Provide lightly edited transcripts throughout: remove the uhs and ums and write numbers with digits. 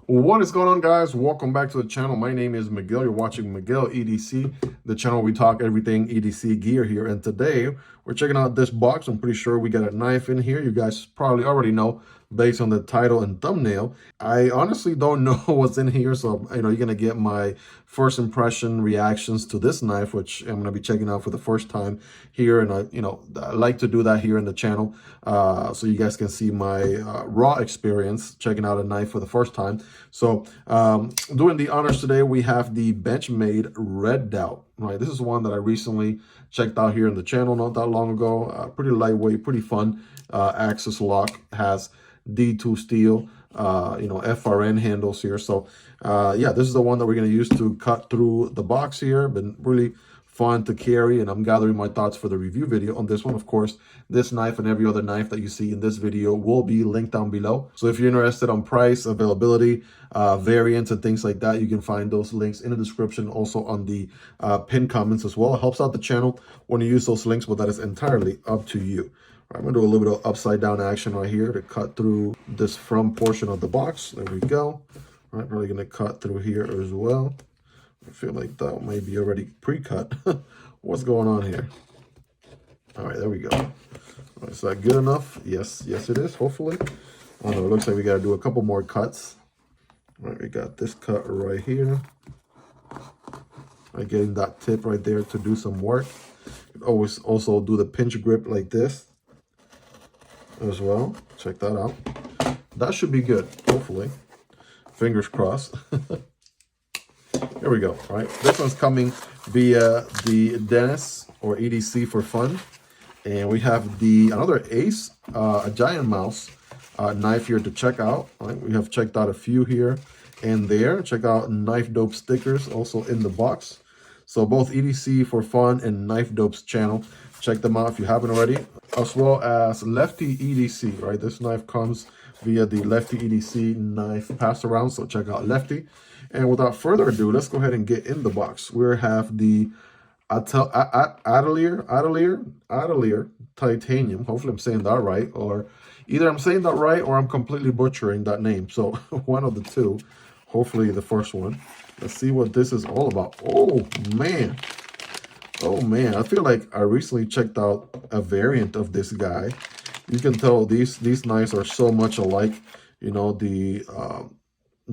What is going on, guys? Welcome back to the channel. My name is Miguel. You're watching Miguel EDC, the channel we talk everything EDC gear here. And today we're checking out this box. I'm pretty sure we got a knife in here. You guys probably already know based on the title and thumbnail. I honestly don't know what's in here, so you're gonna get my first impression reactions to this knife, which I'm gonna be checking out for the first time here. And I like to do that here in the channel, so you guys can see my raw experience checking out a knife for the first time. So doing the honors today, we have the Benchmade Redoubt. Right, this is one that I recently checked out here in the channel not that long ago. Pretty lightweight, pretty fun. Axis lock, has D2 steel, FRN handles here. So yeah, this is the one that we're going to use to cut through the box here. Been really fun to carry, and I'm gathering my thoughts for the review video on this one. Of course, this knife and every other knife that you see in this video will be linked down below. So if you're interested on price, availability, variants, and things like that, you can find those links in the description, also on the pinned comments as well. It helps out the channel when you use those links, but that is entirely up to you. I'm going to do a little bit of upside down action right here to cut through this front portion of the box. There we go. All right, probably going to cut through here as well. I feel like that may be already pre-cut. What's going on here? All right, there we go. All right, is that good enough? Yes, it is, hopefully. I don't know, it looks like we got to do a couple more cuts. All right, we got this cut right here. Right, getting that tip right there to do some work. You can always also do the pinch grip like this as well. Check that out. That should be good, hopefully. Fingers crossed. Here we go. All right, this one's coming via the Dennis or EDC for fun, and we have another Ace, a giant mouse knife here to check out. All right, we have checked out a few here and there. Check out Knife Dope stickers also in the box. So both EDC for fun and Knife Dope's channel. Check them out if you haven't already, as well as Lefty EDC. Right, this knife comes via the Lefty EDC knife pass around. So check out Lefty. And without further ado, let's go ahead and get in the box. We have the Atelier titanium. Hopefully I'm saying that right, or either I'm saying that right or I'm completely butchering that name. So one of the two, hopefully the first one. Let's see what this is all about. Oh man, I feel like I recently checked out a variant of this guy. You can tell these knives are so much alike. You know, the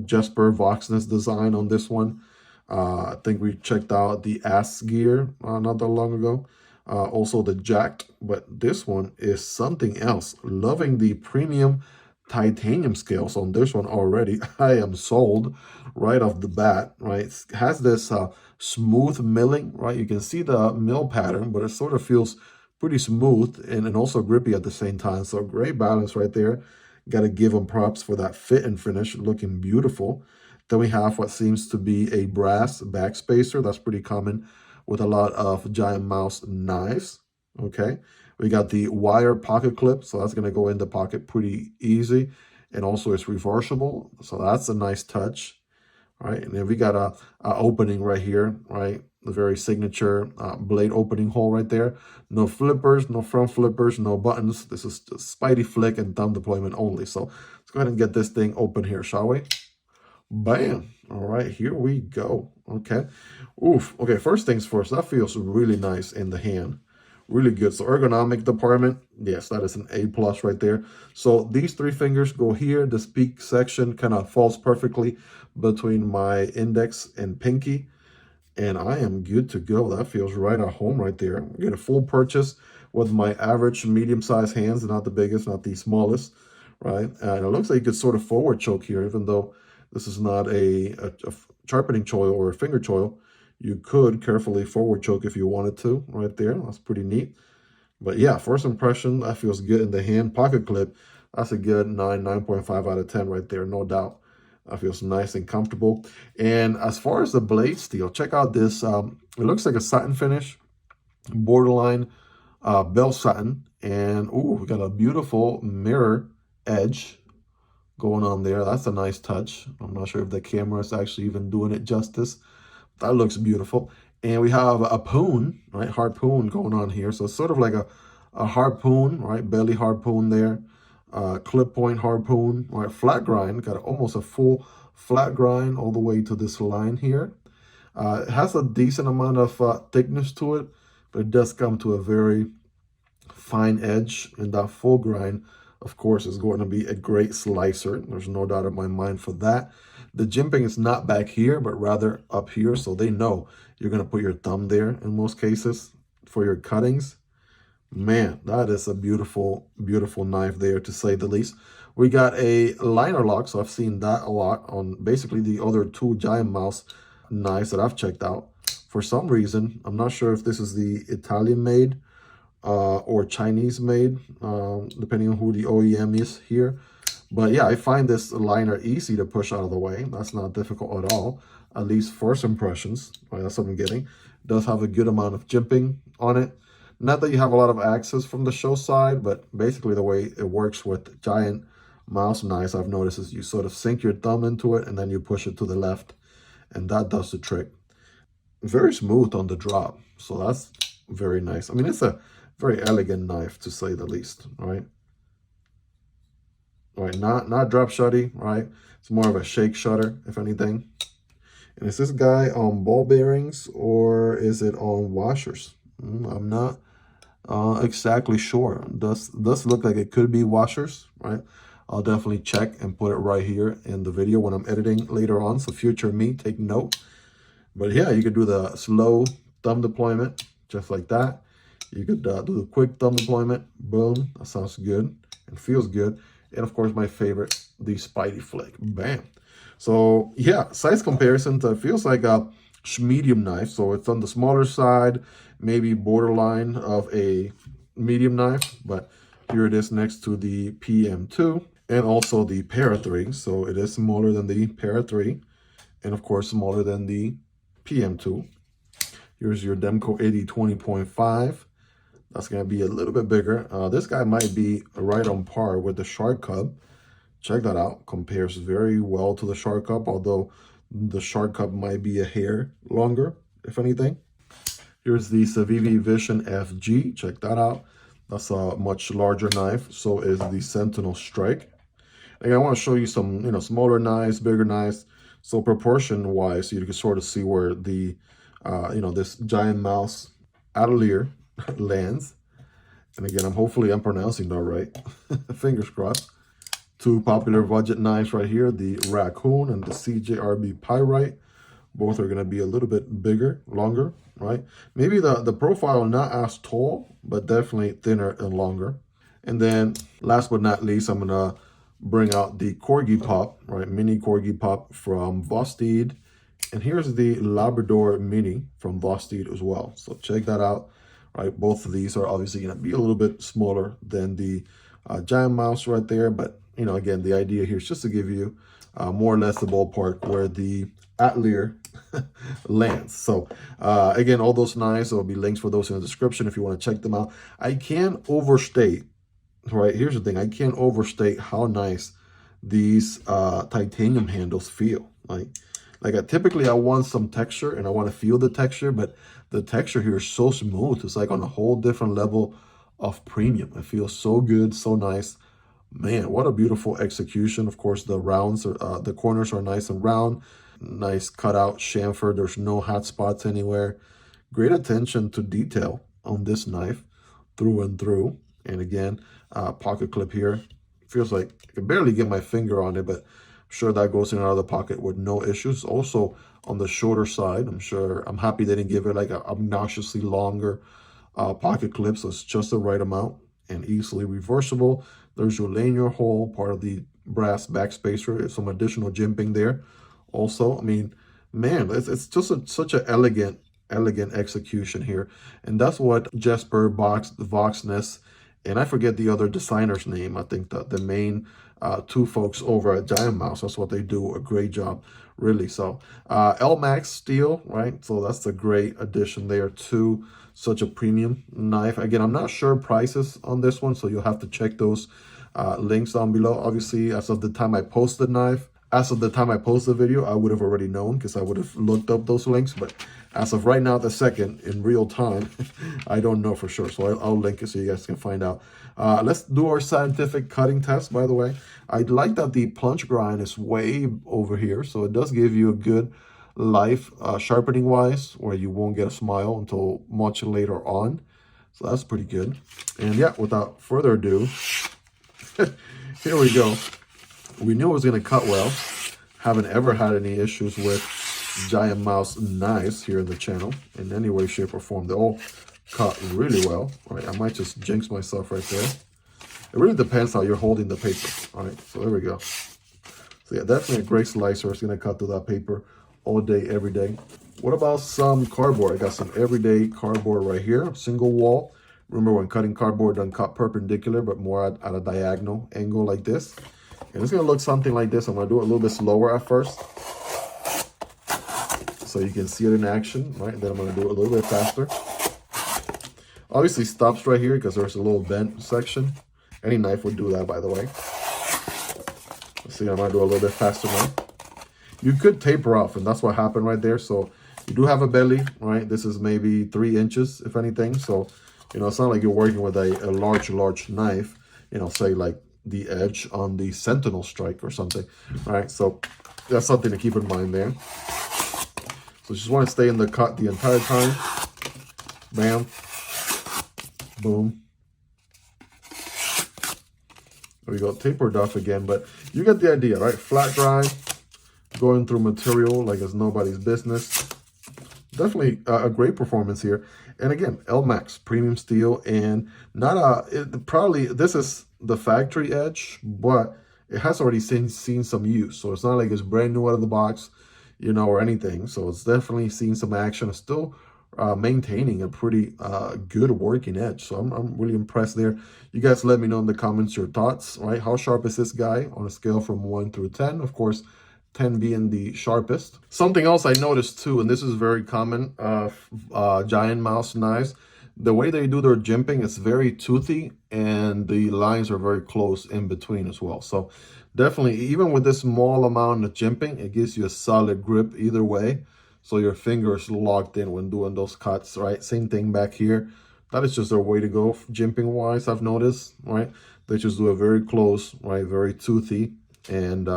Jesper Voxness design on this one. I think we checked out the Ass gear not that long ago. Also the Jacked, but this one is something else. Loving the premium titanium scales on this one already. I am sold right off the bat, right? It has this smooth milling, right? You can see the mill pattern, but it sort of feels pretty smooth and also grippy at the same time. So great balance right there. Got to give them props for that fit and finish, looking beautiful. Then we have what seems to be a brass backspacer. That's pretty common with a lot of giant mouse knives. Okay, we got the wire pocket clip, so that's going to go in the pocket pretty easy, and also it's reversible, so that's a nice touch. All right, and then we got a opening right here, right? The very signature blade opening hole right there. No flippers, no front flippers, no buttons. This is just Spidey flick and thumb deployment only. So let's go ahead and get this thing open here, shall we? Bam. All right, here we go. Okay. Oof. Okay, first things first. That feels really nice in the hand. Really good. So ergonomic department, yes, that is an A+ right there. So these three fingers go here. This peak section kind of falls perfectly between my index and pinky. And I am good to go. That feels right at home right there. I'm getting a full purchase with my average medium-sized hands, not the biggest, not the smallest, right? And it looks like you could sort of forward choke here, even though this is not a sharpening choil or a finger choil. You could carefully forward choke if you wanted to, right there. That's pretty neat. But yeah, first impression, that feels good in the hand. Pocket clip, that's a good 9.5 out of 10 right there, no doubt. That feels nice and comfortable. And as far as the blade steel, check out this. It looks like a satin finish, borderline bell satin. And ooh, we got a beautiful mirror edge going on there. That's a nice touch. I'm not sure if the camera is actually even doing it justice. That looks beautiful. And we have a poon, right? Harpoon going on here. So it's sort of like a harpoon, right? Belly harpoon there. clip point harpoon, right? Flat grind, got almost a full flat grind all the way to this line here. It has a decent amount of thickness to it, but it does come to a very fine edge, and that full grind, of course, is going to be a great slicer. There's no doubt in my mind for that. The jimping is not back here, but rather up here, so they know you're going to put your thumb there in most cases for your cuttings. Man, that is a beautiful, beautiful knife there, to say the least. We got a liner lock, so I've seen that a lot on basically the other two giant mouse knives that I've checked out. For some reason, I'm not sure if this is the Italian made or Chinese made, depending on who the OEM is here. But yeah, I find this liner easy to push out of the way. That's not difficult at all, at least first impressions. Right, that's what I'm getting. It does have a good amount of jimping on it. Not that you have a lot of access from the show side, but basically the way it works with giant mouse knives, I've noticed, is you sort of sink your thumb into it and then you push it to the left, and that does the trick. Very smooth on the drop, so that's very nice. I mean, it's a very elegant knife, to say the least, right? Right, not drop shutty, right? It's more of a shake shutter, if anything. And is this guy on ball bearings or is it on washers? I'm not exactly sure. Does look like it could be washers, right? I'll definitely check and put it right here in the video when I'm editing later on, so future me, take note. But yeah, you could do the slow thumb deployment, just like that. You could do the quick thumb deployment. Boom, that sounds good and feels good. And of course, my favorite, the Spidey flick. Bam. So yeah, size comparison, it feels like a medium knife. So it's on the smaller side, maybe borderline of a medium knife. But here it is next to the PM2 and also the Para 3. So it is smaller than the Para 3 and of course smaller than the PM2. Here's your Demko AD 20.5. That's going to be a little bit bigger. This guy might be right on par with the Shark Cub. Check that out. Compares very well to the Shark Cub, although the Shark Cub might be a hair longer, if anything. Here's the Civivi Vision FG. Check that out. That's a much larger knife. So is the Sentinel Strike. And I want to show you some, smaller knives, bigger knives. So proportion-wise, you can sort of see where the, this giant mouse Atelier lands. And again, hopefully I'm pronouncing that right. Fingers crossed. Two popular budget knives right here, the Raccoon and the CJRB Pyrite. Both are going to be a little bit bigger, longer, right? Maybe the profile not as tall, but definitely thinner and longer. And then last but not least, I'm going to bring out the Corgi Pup, right? Mini Corgi Pup from Vosteed. And here's the Labrador Mini from Vosteed as well. So check that out, right? Both of these are obviously going to be a little bit smaller than the giant mouse right there. But, again, the idea here is just to give you more or less the ballpark where the Atelier lands. So again, all those knives, there will be links for those in the description if you want to check them out. I can't overstate, right? Here's the thing. I can't overstate how nice these titanium handles feel. Like typically I want some texture and I want to feel the texture, but the texture here is so smooth. It's like on a whole different level of premium. It feels so good, so nice. Man, what a beautiful execution. Of course, the rounds, the corners are nice and round. Nice cutout chamfer. There's no hot spots anywhere. Great attention to detail on this knife through and through. And again, pocket clip here. Feels like I can barely get my finger on it, but I'm sure that goes in and out of the pocket with no issues. Also on the shorter side, I'm happy they didn't give it like an obnoxiously longer pocket clip, so it's just the right amount and easily reversible. There's your lanyard hole, part of the brass backspacer. Some additional jimping there. Also, I mean, man, it's just such an elegant execution here. And that's what Jesper Voxness, and I forget the other designer's name. I think the main two folks over at Giant Mouse, that's what they do a great job, really. So L-Max steel, right? So that's a great addition there to such a premium knife. Again, I'm not sure prices on this one, so you'll have to check those links down below. Obviously, as of the time I post the knife, as of the time I post the video, I would have already known because I would have looked up those links. But as of right now, the second, in real time, I don't know for sure. So I'll link it so you guys can find out. Let's do our scientific cutting test, by the way. I like that the plunge grind is way over here. So it does give you a good life sharpening wise, where you won't get a smile until much later on. So that's pretty good. And yeah, without further ado, here we go. We knew it was going to cut well. Haven't ever had any issues with giant mouse knives here in the channel in any way, shape, or form. They all cut really well. All right, I might just jinx myself right there. It really depends how you're holding the paper. All right, so there we go. So yeah, definitely a great slicer. It's going to cut through that paper all day, every day. What about some cardboard? I got some everyday cardboard right here, single wall. Remember, when cutting cardboard, don't cut perpendicular, but more at a diagonal angle like this. And it's going to look something like this. I'm going to do it a little bit slower at first, so you can see it in action, right? Then I'm going to do it a little bit faster. Obviously stops right here because there's a little bent section. Any knife would do that, by the way. Let's see, I'm going to do it a little bit faster now. You could taper off, and that's what happened right there. So you do have a belly, right? This is maybe 3 inches, if anything. So, you know, it's not like you're working with a large knife, you know, say like the edge on the Sentinel strike or something. All right, so that's something to keep in mind there. So just want to stay in the cut the entire time. Bam, boom. There we go, tapered off again, but you get the idea, right? Flat grind, going through material like it's nobody's business. Definitely a great performance here. And again, L-Max premium steel, and not probably this is the factory edge, but it has already seen some use. So it's not like it's brand new out of the box, you know, or anything. So it's definitely seen some action. It's still maintaining a pretty good working edge. So I'm really impressed there. You guys let me know in the comments your thoughts, right? How sharp is this guy on a scale from 1 through 10? Of course, 10 being the sharpest. Something else I noticed too, and this is very common, giant mouse knives, the way they do their jimping is very toothy, and the lines are very close in between as well. So definitely, even with this small amount of jimping, it gives you a solid grip either way. So your finger is locked in when doing those cuts, right? Same thing back here. That is just their way to go jimping wise, I've noticed, right? They just do a very close, right? Very toothy, and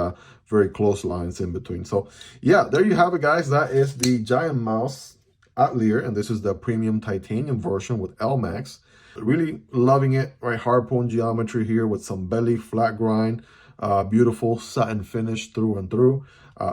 very close lines in between. So yeah, there you have it, guys. That is the giant mouse Atelier, and this is the premium titanium version with L-Max. Really loving it, right? Harpoon geometry here with some belly, flat grind, beautiful satin finish through and through,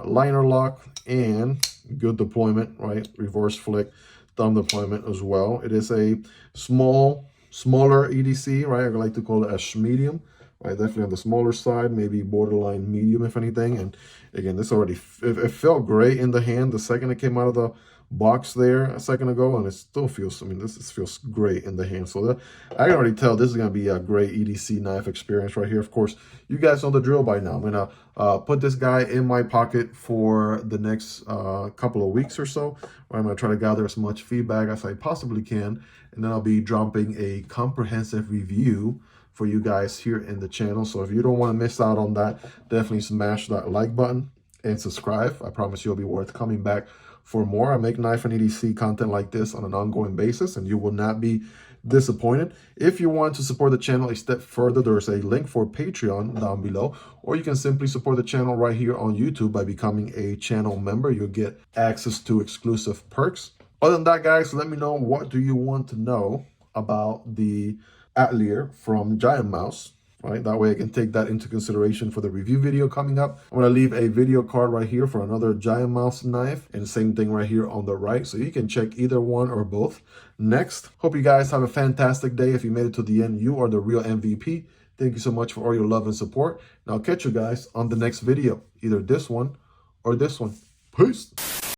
liner lock, and good deployment, right? Reverse flick, thumb deployment as well. It is a smaller EDC, right? I like to call it a medium. Right, definitely on the smaller side, maybe borderline medium, if anything. And again, this already, it felt great in the hand the second it came out of the box there a second ago, and it still feels, I mean, this feels great in the hand. So I can already tell this is going to be a great EDC knife experience right here. Of course, you guys know the drill by now. I'm going to put this guy in my pocket for the next couple of weeks or so, where I'm going to try to gather as much feedback as I possibly can, and then I'll be dropping a comprehensive review for you guys here in the channel. So if you don't want to miss out on that, definitely smash that like button and subscribe. I promise you'll be worth coming back for more. I make knife and EDC content like this on an ongoing basis, and you will not be disappointed. If you want to support the channel a step further, there's a link for Patreon down below, or you can simply support the channel right here on YouTube by becoming a channel member. You'll get access to exclusive perks. Other than that, guys, let me know, what do you want to know about the Atelier from Giant Mouse, right? That way I can take that into consideration for the review video coming up. I'm going to leave a video card right here for another Giant Mouse knife, and same thing right here on the right, so you can check either one or both next. Hope you guys have a fantastic day. If you made it to the end, you are the real MVP. Thank you so much for all your love and support, and I'll catch you guys on the next video, either this one or this one. Peace.